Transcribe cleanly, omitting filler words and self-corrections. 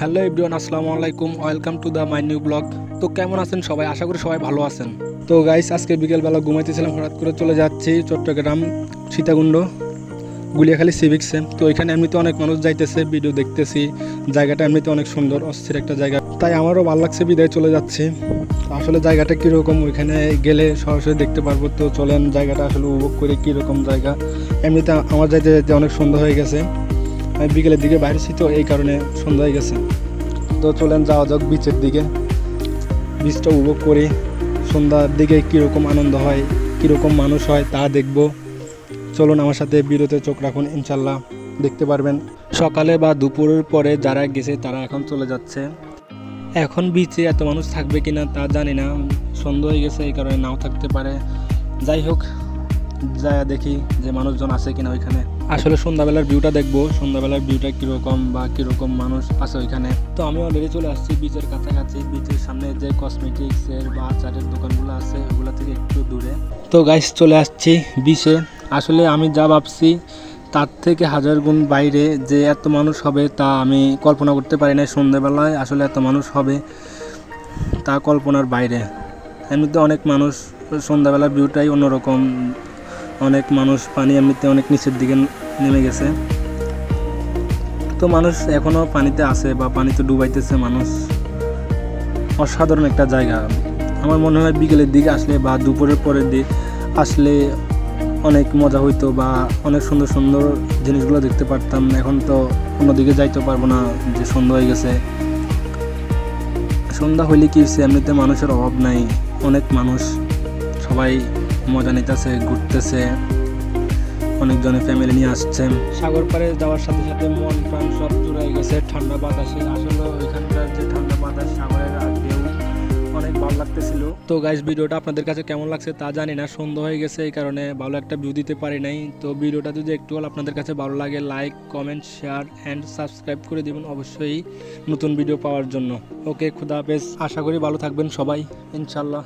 Hello everyone, আসসালামু আলাইকুম, welcome to the my new blog. তো কেমন আছেন সবাই? আশা করি সবাই ভালো আছেন। তো গাইস, আজকে বিকেলবেলা ঘুমাইতেছিলাম, হঠাৎ করে চলে যাচ্ছি চট্টগ্রাম সীতাকুণ্ড গুলিয়াখালী সিভিক্সে। তো এখানে এমনিতে অনেক মানুষ যাইতেছে, ভিডিও দেখতেছি। জায়গাটা এমনিতে অনেক সুন্দর, অস্থির একটা জায়গা, তাই আমারও ভালো লাগছে, বিদায় চলে যাচ্ছি। আসলে জায়গাটা কীরকম ওইখানে গেলে সরাসরি দেখতে পারবো। তো চলেন জায়গাটা আসলে উপভোগ করে, কীরকম জায়গা। এমনিতে আমার যাইতে যাইতে অনেক সন্ধ্যা হয়ে গেছে, আমি বিকেলের দিকে বাইরেছি, তো এই কারণে সন্ধ্যা হয়ে গেছে। তো চলেন যাওয়া যাক বিচের দিকে, বিচটা উপভোগ করি। সন্ধ্যার দিকে কীরকম আনন্দ হয়, কীরকম মানুষ হয় তা দেখব। চলুন আমার সাথে বিরতে চোখ রাখুন, ইনশাল্লাহ দেখতে পারবেন। সকালে বা দুপুরের পরে যারা গেছে তারা এখন চলে যাচ্ছে। এখন বিচে এত মানুষ থাকবে কিনা তা জানি না, সন্ধ্যা হয়ে গেছে, এই কারণে নাও থাকতে পারে। যাই হোক, যা দেখি যে মানুষজন আছে কিনা ওইখানে। আসলে সন্ধ্যাবেলার ভিউটা দেখবো, সন্ধ্যাবেলার ভিউটা কীরকম বা কীরকম মানুষ আছে ওইখানে। তো আমি অলরেডি চলে আসছি বিচের কাছাকাছি। বিচের সামনে যে কসমেটিক্সের বা আচারের দোকানগুলো আছে ওগুলো থেকে একটু দূরে। তো গাইস, চলে আসছি বিচে। আসলে আমি যা ভাবছি তার থেকে হাজার গুণ বাইরে যে এত মানুষ হবে তা আমি কল্পনা করতে পারি না। সন্ধ্যাবেলায় আসলে এত মানুষ হবে তা কল্পনার বাইরে। এমনিতে অনেক মানুষ, সন্ধ্যাবেলার ভিউটাই অন্যরকম। অনেক মানুষ, পানি এমনিতে অনেক নিচের দিকে নেমে গেছে, তো মানুষ এখনও পানিতে আছে বা পানিতে ডুবাইতেছে মানুষ। অসাধারণ একটা জায়গা। আমার মনে হয় বিকেলের দিকে আসলে বা দুপুরের পরের দিকে আসলে অনেক মজা হইতো বা অনেক সুন্দর সুন্দর জিনিসগুলো দেখতে পারতাম। এখন তো অন্যদিকে যাইতে পারবো না, যে সন্ধ্যা হয়ে গেছে। সন্ধ্যা হইলে কি হচ্ছে, এমনিতে মানুষের অভাব নাই, অনেক মানুষ, সবাই মজা নিতেছে, ঘুরতেছে, অনেকজনে ফ্যামিলি নিয়ে আসছে। সাগর পাড়ে যাওয়ার সাথে সাথে মন প্রাণ সব জুড়ে গেছে ঠান্ডা বাতাসে। আসলে ওইখানকার যে ঠান্ডা বাতাস, সাগরের ঢেউ অনেক ভালো লাগতেছিল। তো গাইস, ভিডিওটা আপনাদের কাছে কেমন লাগছে তা জানি না, সন্ধ্যা হয়ে গেছে এই কারণে ভালো একটা ভিউ দিতে পারি নাই। তো ভিডিওটা যদি একটু আপনাদের কাছে ভালো লাগে, like, comment, share and subscribe করে দিবেন অবশ্যই নতুন ভিডিও পাওয়ার জন্য। ওকে, খুদা হাফেজ। আশা করি ভালো থাকবেন সবাই, ইনশাল্লাহ।